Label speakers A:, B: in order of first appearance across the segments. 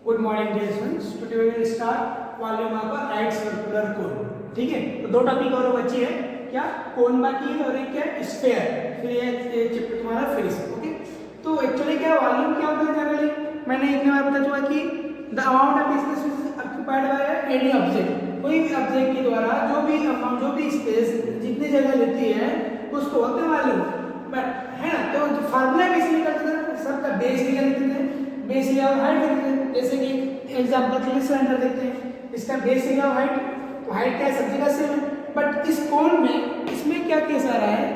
A: Good morning dear students, today we will start volume of a right circular cone. ठीक है, तो दो topic और बची है, क्या कोन बाकी है और एक क्या स्फीयर, फिर ये चैप्टर तुम्हारा फेस। ओके, तो एक्चुअली क्या वॉल्यूम क्या होता है जनरली, मैंने इतने बार बता चुका कि the amount of space occupied by any object, कोई भी ऑब्जेक्ट के द्वारा जो भी स्पेस जितनी जगह लेती है उसको बोलते हैं वॉल्यूम। बट है ना, तो जो फार्मूला कैसे निकलता था, सबका बेस निकाल लेते थे, बेस एरिया और हाइट देखते हैं। जैसे कि एग्जांपल के लिए सिलेंडर देखते हैं, इसका बेस एरिया और हाइट, तो हाइट क्या है सब जगह सेम है। बट इस कोन में इसमें क्या केस आ रहा है,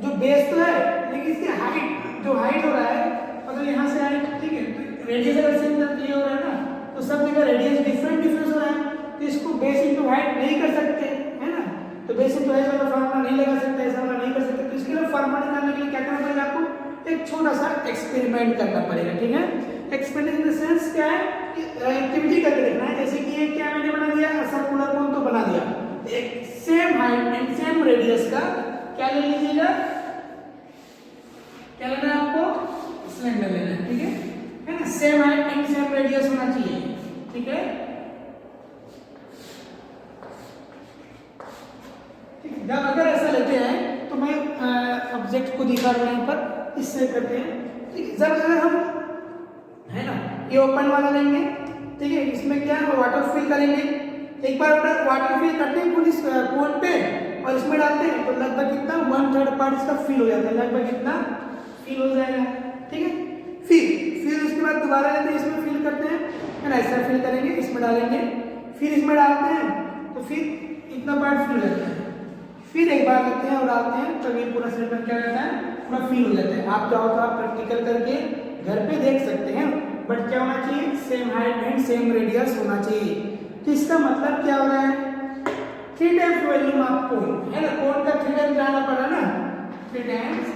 A: जो बेस तो है लेकिन इसकी हाइट, जो हाइट हो रहा है मतलब यहाँ से हाइट, ठीक है, तो रेडियस अगर सेम ये हो रहा है ना, तो सब जगह रेडियस डिफरेंस हो रहा है, तो इसको बेस इंटू हाइट नहीं कर सकते, है ना। तो बेस इंटू हाइट वाला फार्मूला नहीं लगा सकते, ऐसा वाला नहीं कर सकते। तो इसके लिए फार्मूला निकालने के लिए क्या करना पड़ेगा, आपको एक छोटा सा एक्सपेरिमेंट करना पड़ेगा। ठीक है, एक्सपेरिमेंट इन द सेंस क्या है कि एक्टिविटी करके देखना है। जैसे कि ये क्या मैंने बना दिया, सर्कुलर कोन तो बना दिया, एक same height and same radius का क्या ले लीजिएगा, क्या लेना है आपको, सिलेंडर लेना है। ठीक है ना, same height and same radius होना चाहिए। ठीक है, जब अगर ऐसा लेते हैं तो मैं ऑब्जेक्ट को दिखा रहा हूं यहाँ पर, इससे करते हैं। ठीक है, जब अगर हम है ना ये ओपन वाला लेंगे, ठीक है, इसमें क्या है वाटर फिल करेंगे। एक बार वाटर फिल करते हैं पूरी कोन पे और इसमें डालते हैं तो लगभग कितना 1/3 पार्ट इसका फिल हो जाता है, लगभग कितना फिल हो जाएगा। ठीक है, फिर उसके बाद दोबारा लेते हैं, इसमें फिल करते हैं, है ना, ऐसा फिल करेंगे, इसमें डालेंगे, फिर इसमें डालते हैं तो फिर इतना पार्ट फिल हो जाता है। फिर एक बार लेते हैं और डालते हैं तो ये पूरा सिलेंडर क्या रहता है, पूरा फिल हो जाता है। आप चाहो तो आप प्रैक्टिकल करके घर पे देख सकते हैं, बट क्या होना चाहिए, same height and same radius होना चाहिए। तो इसका मतलब क्या हो रहा है, 3 टाइम्स वॉल्यूम ऑफ कोन, है ना, कोन का 3 टाइम्स डालना पड़ा ना, 3 टाइम्स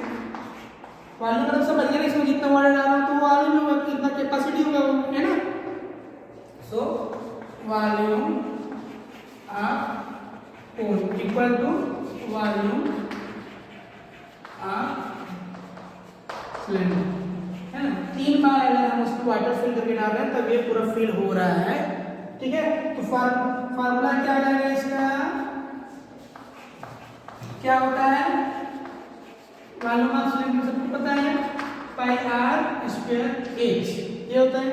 A: वॉल्यूम मतलब समझ गए ना, इसमें जितना वाटर डाला तो वॉल्यूम में कितना कैपेसिटी होगा वो, है ना। So volume of cone equal to volume of cylinder, है ना। 3 बार अगर हम उसको वाटर फिल करके डाल रहे हैं तब ये पूरा फिल हो रहा है। ठीक है, तो फार्मूला क्या आ जाएगा इसका, क्या होता है, वॉल्यूम ऑफ सिलेंडर सबको पता है, पाई आर स्क्वायर एच, ये होता है,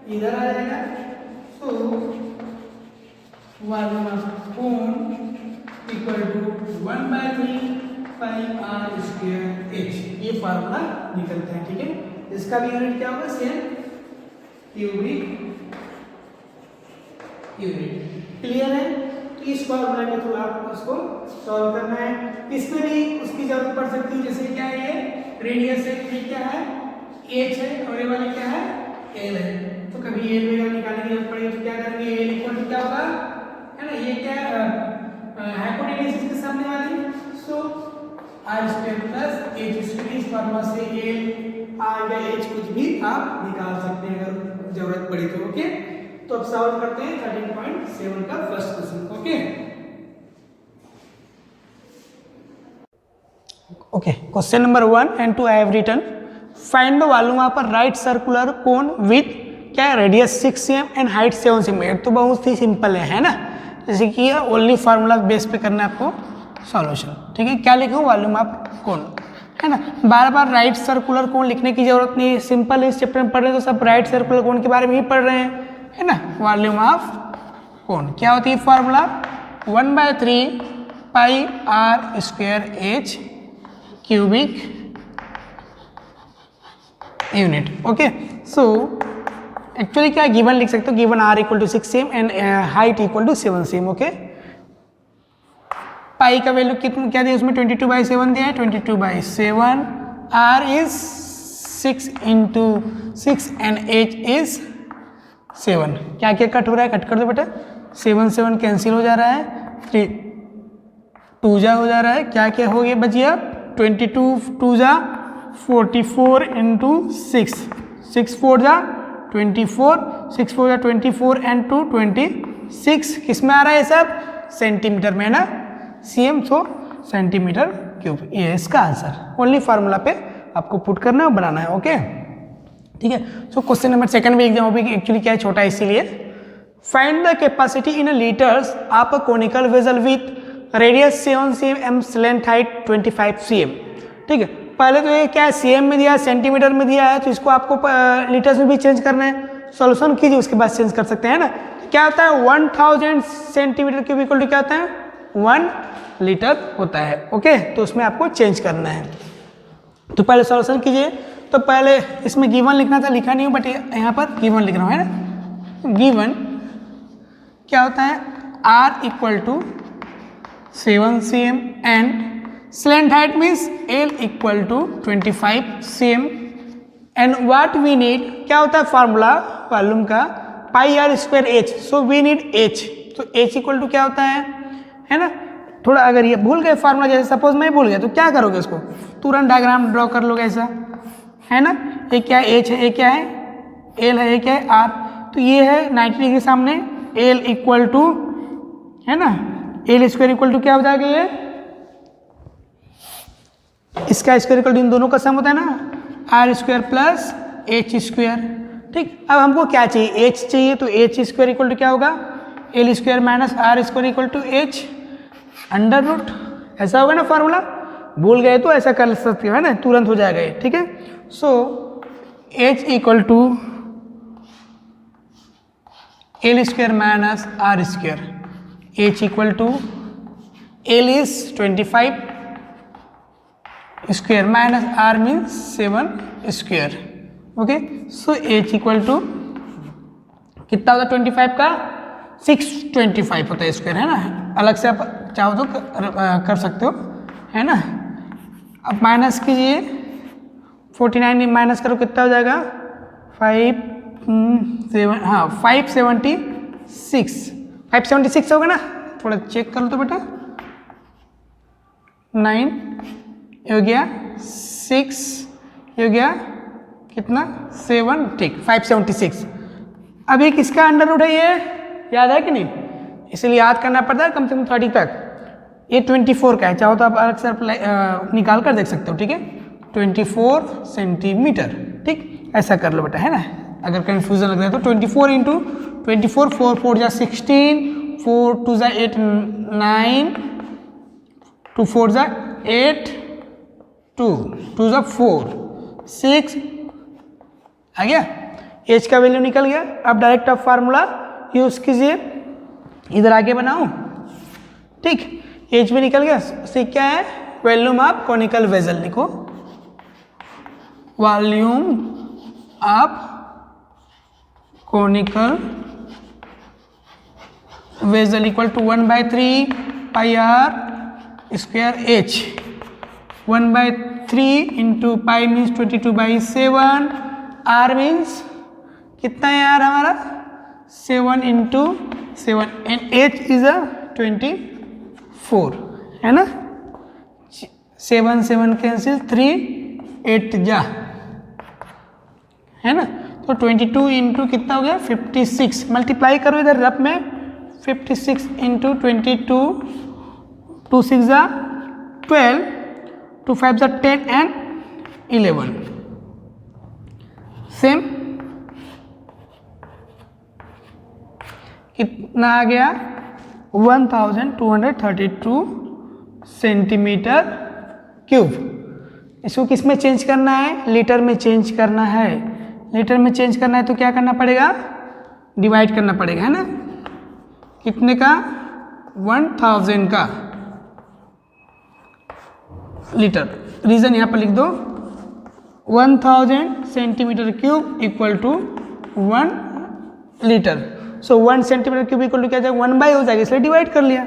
A: इधर आ जाएगा। तो volume of cone equal to 1/3 pi are square h, ये फार्मूला निकलता है। ठीक है, इसका भी यूनिट क्या होगा, सेम क्यूबिक यूनिट। क्लियर है, तो इस फार्मूला के थ्रू आपको इसको सॉल्व करना है। इसमें भी उसकी जरूरत पड़ सकती है, जैसे क्या है, ये रेडियस है, ये क्या है एच है और ये वाला क्या है एल है, तो कभी एल वगैरह निकालने की जरूरत पड़ेगी तो क्या करेंगे, एल इक्वल टू क्या होगा, है ना, ये क्या हाइपोटेन्यूज इसके सामने वाली, so R square plus H square, इस फार्मूला से एल आर या एच कुछ भी आप निकाल सकते हैं अगर जरूरत पड़ी तो। ओके, तो अब सॉल्व करते हैं 13.7 का first question.
B: Okay, question number 1 and 2 I have written. Find the volume of a right circular cone with क्या है, radius 6 cm and height 7 cm। एक तो बहुत ही सिंपल है ना, जैसे कि ओनली फार्मूला बेस पे करना है आपको सॉल्यूशन। ठीक है, क्या लिखूँ, वॉल्यूम ऑफ कोन, है ना। बार बार राइट सर्कुलर कोन लिखने की जरूरत नहीं है, सिंपल इस चैप्टर में पढ़ रहे हैं तो सब राइट सर्कुलर कोन के बारे में ही पढ़ रहे हैं, है ना। वॉल्यूम ऑफ कोन क्या होती है formula, 1/3 pi are square H cubic unit. Okay, so actually क्या गिवन लिख सकते हो, given R equal to 6 cm and height equal to 7 cm। Okay, pi का वैल्यू कितना क्या दिया उसमें, 22/7 दिया है, 22/7, r is 6 × 6 and h is 7। क्या क्या कट हो रहा है, कट कर दो बेटा, 7 7 कैंसिल हो जा रहा है, 3 2 जा हो जा रहा है, क्या क्या हो गया बचिए, 22 2 जा 44 × 6, 6 4 जा 24, 6 4 जा 24 एंड 2 26, किस में आ रहा है सब, सेंटीमीटर में ना, cm, सो सेंटीमीटर क्यूब, ये है इसका आंसर। ओनली फार्मूला पे आपको पुट करना है और बनाना है। ओके, ठीक है। सो क्वेश्चन नंबर सेकंड भी एग्जाम भी एक्चुअली क्या है, छोटा है इसीलिए। Find the capacity in litres of a conical vessel with radius 7 cm and slant height 25 cm। ठीक है, पहले तो ये क्या है, सीएम में दिया है, सेंटीमीटर में दिया है, तो इसको आपको लीटर्स में भी चेंज करना है। सॉल्यूशन कीजिए, उसके बाद चेंज कर सकते हैं ना। क्या होता है 1000 सेंटीमीटर क्यूब इक्वल टू क्या होता है 1 लीटर होता है। ओके, तो उसमें आपको चेंज करना है। तो पहले सॉल्यूशन कीजिए। तो पहले इसमें गिवन लिखना था, लिखा नहीं हूँ, बट यहाँ पर गिवन लिख रहा हूँ, है ना। गिवन क्या होता है R equal to 7 cm and slant height means L equal to 25 cm and what we need, क्या होता है फार्मूला वॉल्यूम का pi are square H. So we need H. तो एच इक्वल टू क्या होता है ना। थोड़ा अगर ये भूल गए फार्मूला, जैसे सपोज मैं भूल गया, तो क्या करोगे, इसको तुरंत डायग्राम ड्रॉ कर लोगे ऐसा, है ना। ये क्या है एच है, ये क्या है एल है, ये क्या है आर। तो ये है 90 डिग्री सामने, एल इक्वल टू, है ना, एल स्क्वायर इक्वल टू क्या हो जाएगा, ये इसका स्क्वायर इक्वल टू इन दोनों का सम होता है ना, r square plus H square. ठीक, अब हमको क्या चाहिए, एच चाहिए, तो एच स्क्वायर इक्वल टू क्या होगा l square minus r square equal to h under root. ऐसा होगा ना फार्मूला, भूल गए तो ऐसा कर सकते हो, है ना, तुरंत हो जाएगा ये। ठीक है, so h equal to l square minus r square, h equal to l is 25 square minus r means 7 square. Okay, so h equal to कितना होता है 25 का 625 होता है स्क्वायर, है ना। अलग से आप चाहो तो कर सकते हो, है ना। अब माइनस कीजिए, 49 माइनस करो कितना हो जाएगा 576 होगा ना। थोड़ा चेक कर लो तो बेटा, 9 हो गया 6 हो गया कितना 7, ठीक 576। अब एक इसका अंडर रूट है, ये याद है कि नहीं, इसलिए याद करना पड़ता है कम से कम 30 तक। ये 24 का है, चाहो तो आप अलग से निकाल कर देख सकते हो। ठीक है, 24 सेंटीमीटर। ठीक, ऐसा कर लो बेटा, है ना। अगर कंफ्यूजन लग रहा है तो 24 इंटू 24, 4 4 जा 16, 4 2 जा 8 9, 2 4 जा 8, 2 2 जा 4 6 आ गया। एच का वैल्यू निकल गया। अब डायरेक्ट आप फार्मूला यूज कीजिए, इधर आगे बनाओ। ठीक, एच भी निकल गया। सी क्या है वॉल्यूम ऑफ कोनिकल वेसल, लिखो volume of conical vessel equal to 1/3 pi are square h. 1/3 into pi means 22/7, r means कितना है यार हमारा 7 into 7 and h is a 24, है ना। 7 7 कैंसिल, 3 8 जा, है ना। तो 22 इंटू कितना हो गया 56, मल्टीप्लाई करो इधर रफ में, 56 इंटू 22, 2 6 जा 12, 2 5 जा 10 एंड 11। सेम कितना आ गया 1232 सेंटीमीटर क्यूब। इसको किस में चेंज करना है, लीटर में चेंज करना है। लीटर में चेंज करना है तो क्या करना पड़ेगा, डिवाइड करना पड़ेगा, है ना। कितने का 1000 का लीटर। रीजन यहाँ पर लिख दो, 1000 centimetre cube equal to 1 litre. So 1 centimetre cube equal to क्या जाएगा 1/, हो जाएगा, इसलिए डिवाइड कर लिया।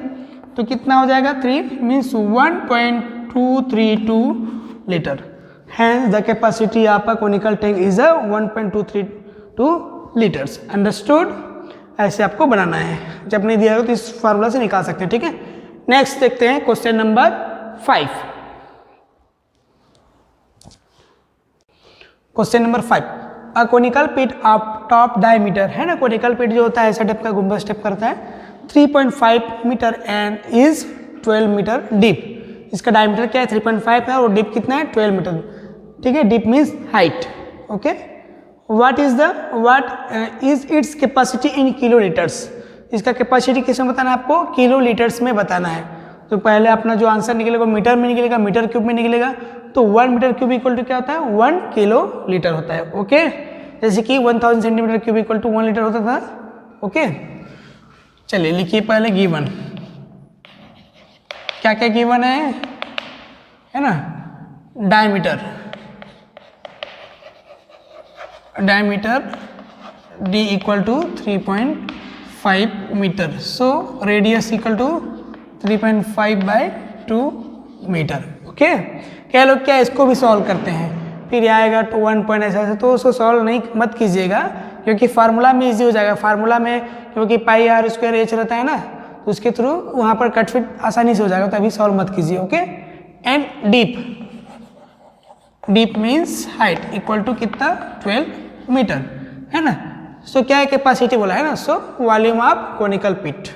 B: तो कितना हो जाएगा 3 means 1.232 litre. Hence the capacity of a conical tank is a 1.232 liters. Understood? ऐसे आपको बनाना है, जब नहीं दिया हो तो इस फार्मूला से निकाल सकते हैं। ठीक है, नेक्स्ट देखते हैं question number 5। Question number 5, a conical pit of top diameter, है ना। कोनिकल पिट जो होता है ऐसा टाइप का गुंबद टाइप करता है, 3.5 metre and is 12 metre deep. इसका डायमीटर क्या है 3.5 है और डीप कितना है 12 मीटर। ठीक है, deep means height. Okay, what is its capacity in kilolitres, इसका कैपेसिटी किसमें बताना है आपको, किलोलीटर्स में बताना है। तो पहले अपना जो आंसर निकलेगा मीटर में निकलेगा, मीटर क्यूब में निकलेगा, तो 1 मीटर क्यूब इक्वल टू क्या होता है, 1 किलो लीटर होता है। ओके, जैसे कि 1000 centimetre cube equal to 1 litre होता था। ओके, चलिए लिखिए पहले गिवन, क्या क्या गिवन है ना, diameter d equal to 3.5 metre, so radius equal to 3.5/2 metre. Okay, क्या लोग क्या इसको भी सॉल्व करते हैं, फिर आएगा टू 1 पॉइंट ऐसा, तो उसको सॉल्व नहीं मत कीजिएगा, क्योंकि फार्मूला में इजी हो जाएगा। फार्मूला में क्योंकि पाई r स्क्वायर h रहता है ना, तो उसके थ्रू वहाँ पर कट फिट आसानी से हो जाएगा, तो अभी सॉल्व मत कीजिए। Okay, and deep means height equal to कितना, 12 मीटर, है ना। सो क्या है, कैपेसिटी बोला है ना, so volume of conical pit,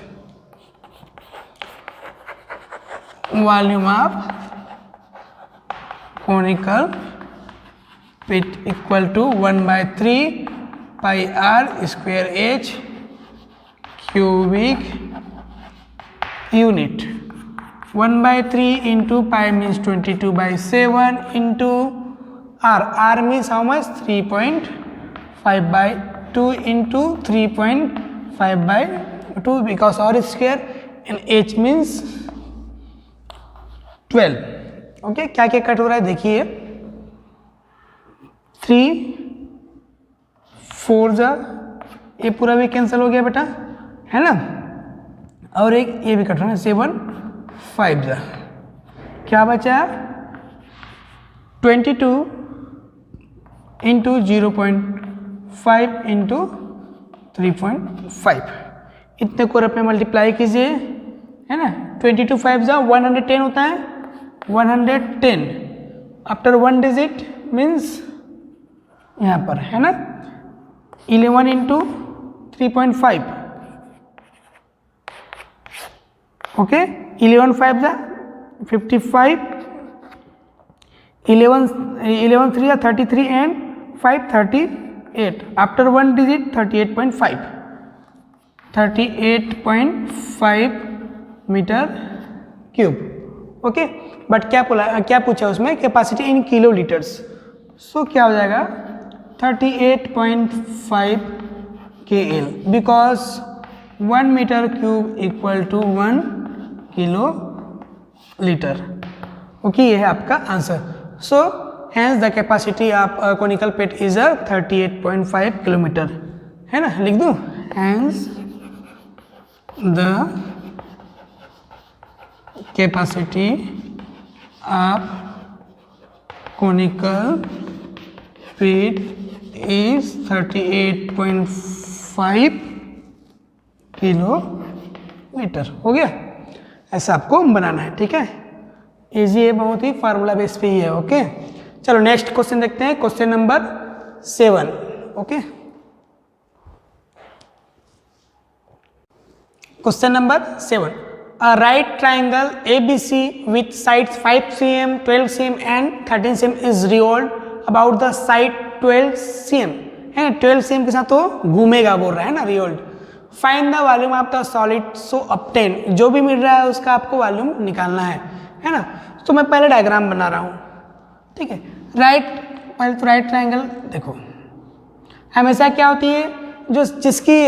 B: volume of conical pit equal to 1/3 pi r square h cubic unit. 1/3 into pi means 22/7 into r means how much, 3.5/2 into 3.5/2 because r is square and h means 12। Okay, क्या क्या cut हो रहा है देखिए, 3 4 जा, ये पूरा भी कैंसिल हो गया बेटा, है ना, और एक ये भी कट रहा है, 7 5 जा, क्या बचा, 22 इंटू 0.5 इंटू 3.5, इतने को रफ में मल्टीप्लाई कीजिए, है ना। 22 5 जा 110 होता है, 110 आफ्टर 1 डिजिट मीन्स यहाँ पर, है ना, 11 इंटू 3.5, ओके, 11 5 जा 55, 11 3 जा 33 and 5 38, after 1 digit 38.5 metre cube. Okay, but क्या पूछा उसमें, capacity in kilo litres, so क्या हो जाएगा 38.5 kL because 1 metre cube equal to 1 kilo litre. Okay, ये है आपका answer. So hence the capacity of conical pit is 38.5 kilometre, है ना, लिख दूँ, hence the capacity of conical pit is 38.5 kilometre. हो गया, ऐसा आपको बनाना है, ठीक है, इजी है बहुत ही, फार्मूला बेस पे ही है। ओके, चलो नेक्स्ट क्वेश्चन देखते हैं, question number 7। Okay, question number 7, a right triangle ABC with sides 5 cm, 12 cm and 13 cm is revolved about the side 12 cm, है ना, 12 cm के साथ वो घूमेगा बोल रहा है ना, revolve. Find the volume of the solid so obtain, जो भी मिल रहा है उसका आपको वॉल्यूम निकालना है ना। तो मैं पहले डायग्राम बना रहा हूँ, ठीक है। पहले तो राइट ट्रायंगल देखो, हमेशा क्या होती है, जिसकी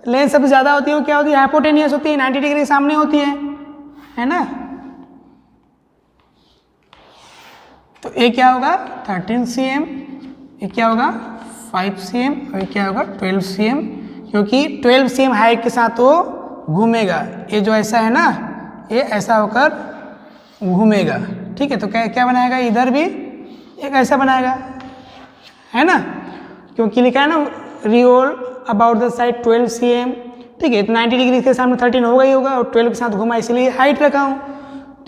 B: लेंथ सबसे ज़्यादा होती है वो क्या होती है, हाइपोटेनियस होती है, 90 डिग्री के सामने होती है ना। तो ये क्या होगा 13 cm, ये क्या होगा 5 cm और ये क्या होगा 12 cm, क्योंकि 12 cm हाइट के साथ वो घूमेगा। ये जो ऐसा है ना, ये ऐसा होकर घूमेगा, ठीक है। तो क्या बनाएगा, इधर भी एक ऐसा बनाएगा, है ना, क्योंकि लिखा है ना revolve about the side 12 cm, ठीक है। तो 90 डिग्री के सामने 13 होगा ही होगा, और 12 के साथ घुमा, इसलिए हाइट रखा हूँ,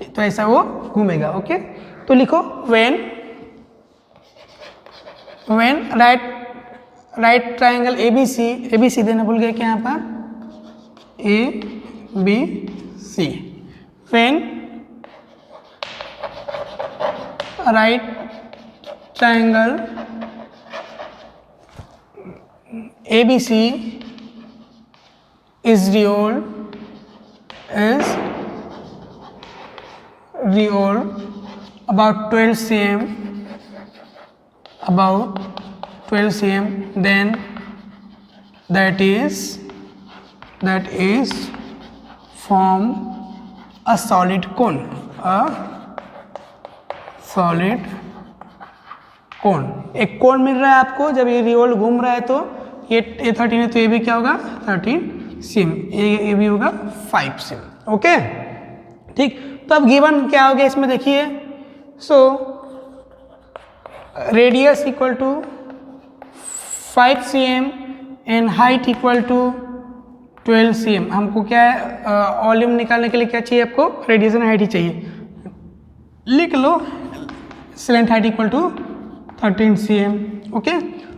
B: तो ऐसा वो घूमेगा। ओके, तो लिखो व्हेन राइट ट्रायंगल ABC देना भूल गए क्या यहाँ पर, ABC, when right triangle ABC is real about 12 cm, then that is form a solid cone, एक कोण मिल रहा है आपको जब ये रियोल घूम रहा है, तो ये 13 है तो ये भी क्या होगा 13 cm, ये भी होगा 5 cm। ओके ठीक, तो अब गिवन क्या हो गया इसमें देखिए, so radius equal to 5 cm and height equal to 12 cm। हमको क्या है वॉल्यूम निकालने के लिए क्या चाहिए आपको, रेडियस एंड हाइट ही चाहिए, लिख लो slant height equal to 13 cm। Okay,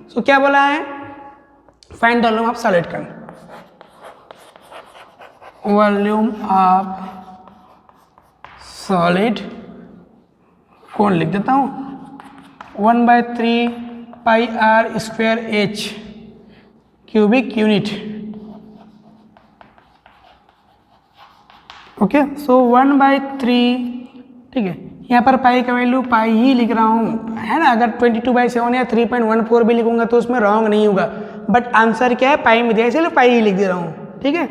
B: so क्या बोला है, find the volume of solid cone, volume of solid कौन लिख देता हूँ 1/3 pi r square h cubic unit. Okay, so 1/3, ठीक है, यहाँ पर पाई का वैल्यू पाई ही लिख रहा हूँ, है ना। अगर 22/7 या 3.14 भी लिखूंगा तो उसमें रॉन्ग नहीं होगा, बट आंसर क्या है, पाई में दिया, इसलिए पाई ही लिख दे रहा हूँ, ठीक है।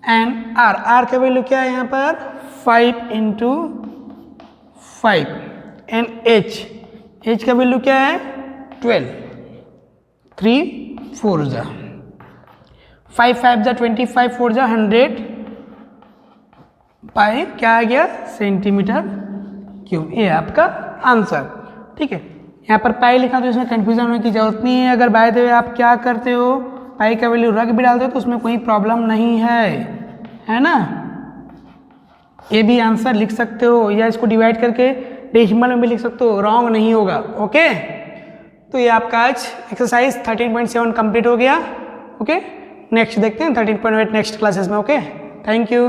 B: एंड आर का वैल्यू क्या है यहाँ पर 5 × 5 एंड एच का वैल्यू क्या है 12, 3 4 जा 5 5 जा 25, 4 जा 100, पाई क्या आ गया सेंटीमीटर क्यूब, ये आपका आंसर, ठीक है। यहाँ पर पाई लिखा तो इसमें कंफ्यूजन होने की जरूरत नहीं है। अगर बाय द वे आप क्या करते हो, पाई का वैल्यू रख भी डालते हो तो उसमें कोई प्रॉब्लम नहीं है ना। ये भी आंसर लिख सकते हो या इसको डिवाइड करके डेसिमल में भी लिख सकते हो, रॉन्ग नहीं होगा। ओके, तो ये आपका आज एक्सरसाइज 13.7 कंप्लीट हो गया। ओके, नेक्स्ट देखते हैं 13.8 नेक्स्ट क्लासेस में। Okay, thank you.